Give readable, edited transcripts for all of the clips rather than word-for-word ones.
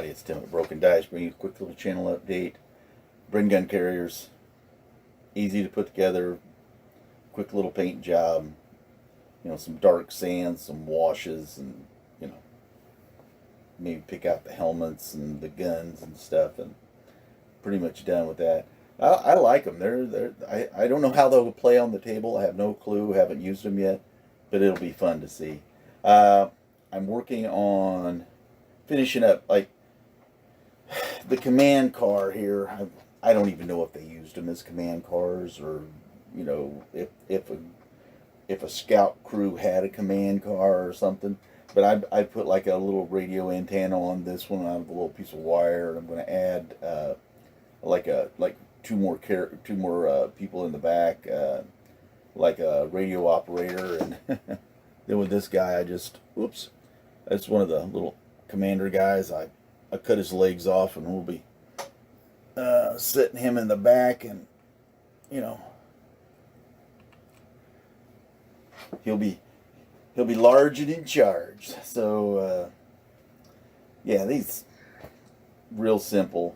it's Tim at Broken Dice, bringing you a quick little channel update. Bren Gun Carriers, easy to put together, quick little paint job. You know, some dark sands, some washes, and you know, maybe pick out the helmets and the guns and stuff, and pretty much done with that. I like them. I don't know how they'll play on the table. I have no clue. Haven't used them yet, but it'll be fun to see. I'm working on finishing up like the command car here. I don't even know if they used them as command cars, or you know, if a scout crew had a command car or something. But I put like a little radio antenna on this one out of a little piece of wire. I'm going to add like two more people in the back, like a radio operator, and then with this guy, that's one of the little commander guys. I cut his legs off, and we'll be sitting him in the back, and you know, he'll be large and in charge. So yeah, these real simple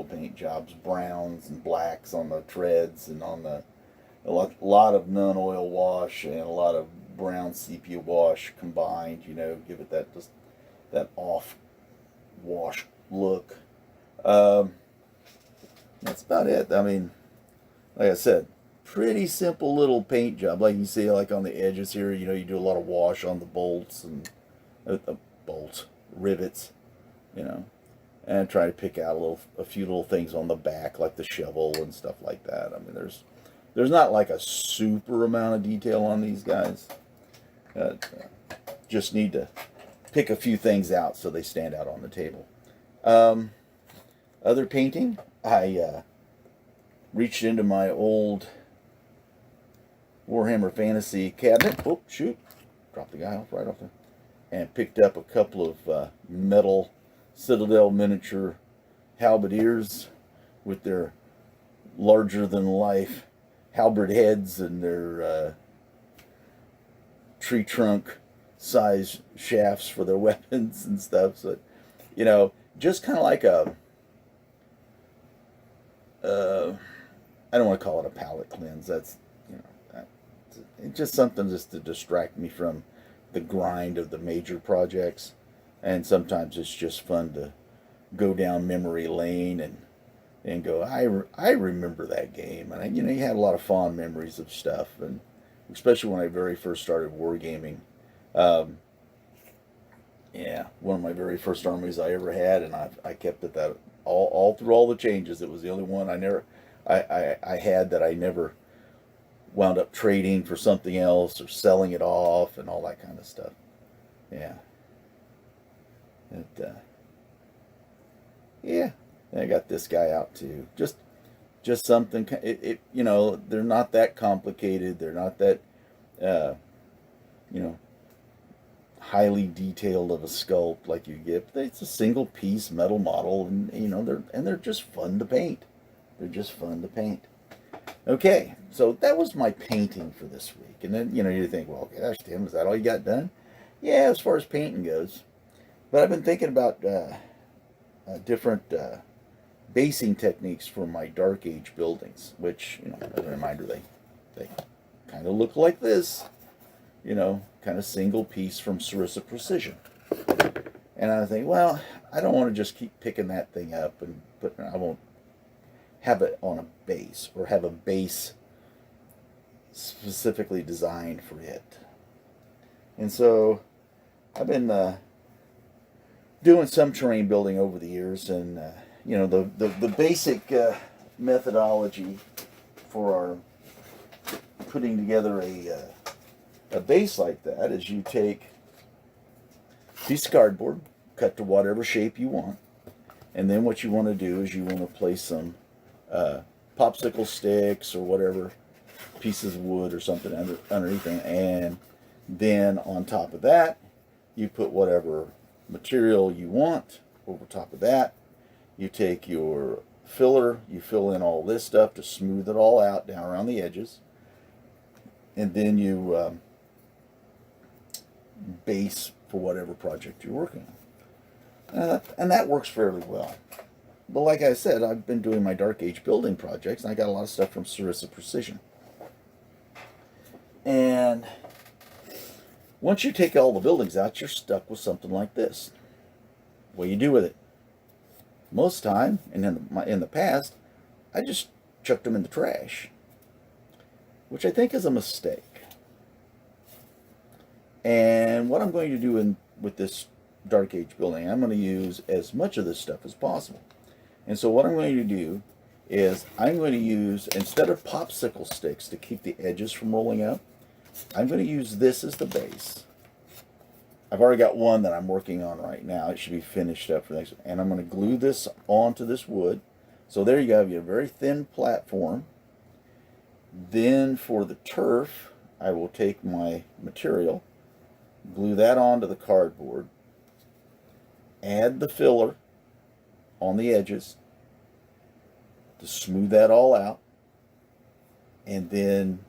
paint jobs, browns and blacks on the treads, and on a lot of non-oil wash and a lot of brown sepia wash combined. You know, give it that off wash look. That's about it. I mean, like I said, pretty simple little paint job. Like you see, like on the edges here, you know, you do a lot of wash on the bolts and rivets, you know, and try to pick out a few little things on the back, like the shovel and stuff like that. I mean, there's not like a super amount of detail on these guys. Just need to pick a few things out so they stand out on the table. Other painting, I reached into my old Warhammer Fantasy cabinet. Oh, shoot. Dropped the guy right off there. And picked up a couple of metal Citadel miniature halberdiers with their larger-than-life halberd heads and their tree trunk size shafts for their weapons and stuff. So, you know, just kind of like I don't want to call it a palate cleanse. That's, you know, it's just something just to distract me from the grind of the major projects. And sometimes it's just fun to go down memory lane and go, I remember that game. And, you know, you had a lot of fond memories of stuff. And especially when I very first started wargaming. Yeah, one of my very first armies I ever had, and I kept it that all through all the changes. It was the only one I had that I never wound up trading for something else or selling it off and all that kind of stuff. Yeah. Yeah, I got this guy out too. Just something. You know, they're not that complicated. They're not that you know, highly detailed of a sculpt like you get. It's a single piece metal model, and you know, they're just fun to paint. They're just fun to paint. Okay, so that was my painting for this week. And then, you know, you think, well, gosh, Tim, is that all you got done? Yeah, as far as painting goes. But I've been thinking about different basing techniques for my Dark Age buildings, which, you know, as a reminder, they kind of look like this, you know, kind of single piece from Sarissa Precision. And I think, well, I don't want to just keep picking that thing up and I won't have it on a base or have a base specifically designed for it. And so I've been doing some terrain building over the years, and you know, the basic methodology for our putting together a base like that is you take a piece of cardboard, cut to whatever shape you want, and then what you want to do is you want to place some popsicle sticks or whatever pieces of wood or something underneath it, and then on top of that you put whatever material you want over top of that. You take your filler, you fill in all this stuff to smooth it all out down around the edges, and then you base for whatever project you're working on. And that works fairly well. But like I said, I've been doing my Dark Age building projects, and I got a lot of stuff from Sarissa Precision. And once you take all the buildings out, you're stuck with something like this. What do you do with it? Most time, and in the past, I just chucked them in the trash, which I think is a mistake. And what I'm going to do with this Dark Age building, I'm going to use as much of this stuff as possible. And so what I'm going to do is I'm going to use, instead of popsicle sticks to keep the edges from rolling out, I'm going to use this as the base. I've already got one that I'm working on right now. It should be finished up for next. And I'm going to glue this onto this wood. So there you go. You have a very thin platform. Then for the turf, I will take my material, glue that onto the cardboard, add the filler on the edges to smooth that all out, and then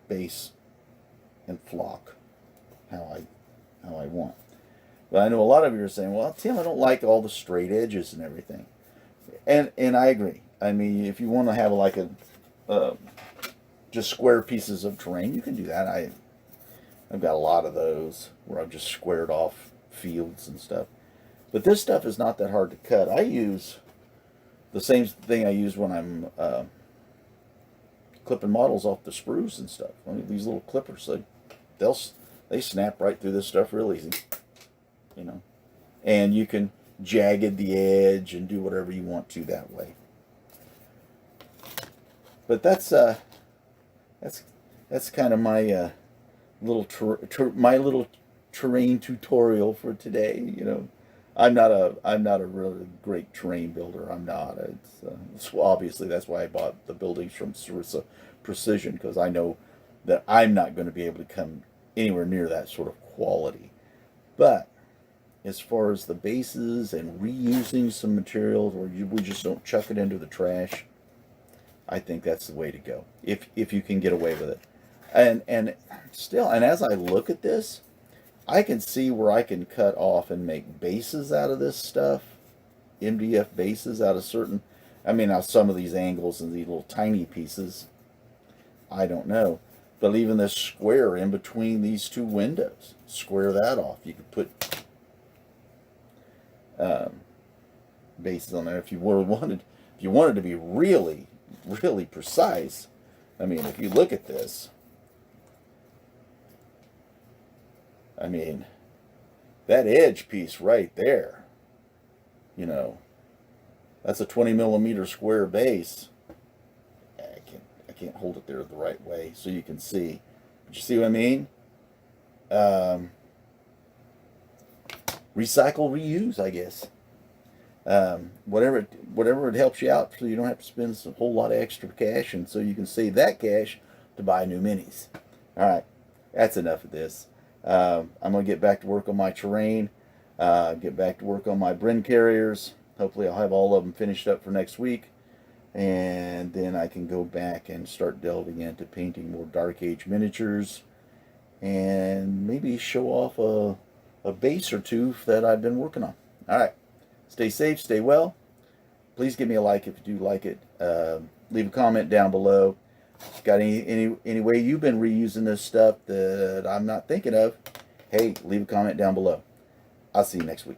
base and flock how I want. But I know a lot of you are saying, well, Tim, I don't like all the straight edges and everything. And I agree. I mean, if you want to have like just square pieces of terrain, you can do that. I've got a lot of those where I've just squared off fields and stuff. But this stuff is not that hard to cut. I use the same thing I use when I'm clipping models off the sprues and stuff. I mean, these little clippers, they snap right through this stuff real easy, you know. And you can jagged the edge and do whatever you want to that way. But that's kind of my little terrain tutorial for today. You know, I'm not a really great terrain builder. I'm not. It's obviously that's why I bought the buildings from Sarissa Precision, because I know that I'm not going to be able to come anywhere near that sort of quality. But as far as the bases and reusing some materials, or we just don't chuck it into the trash, I think that's the way to go, if you can get away with it. And as I look at this, I can see where I can cut off and make bases out of this stuff, MDF bases out of certain, I mean, now some of these angles and these little tiny pieces, I don't know. But even this square in between these two windows, square that off. You could put bases on there if you wanted to be really, really precise. I mean, if you look at this, I mean, that edge piece right there, you know, that's a 20 millimeter square base. I can't hold it there the right way so you can see. But you see what I mean? Recycle, reuse, I guess. Whatever it helps you out, so you don't have to spend a whole lot of extra cash, and so you can save that cash to buy new minis. All right, that's enough of this. I'm going to get back to work on my terrain, get back to work on my Bren Carriers. Hopefully I'll have all of them finished up for next week, and then I can go back and start delving into painting more Dark Age miniatures, and maybe show off a base or two that I've been working on. All right, stay safe, stay well. Please give me a like if you do like it. Leave a comment down below. Got any way you've been reusing this stuff that I'm not thinking of? Hey, leave a comment down below. I'll see you next week.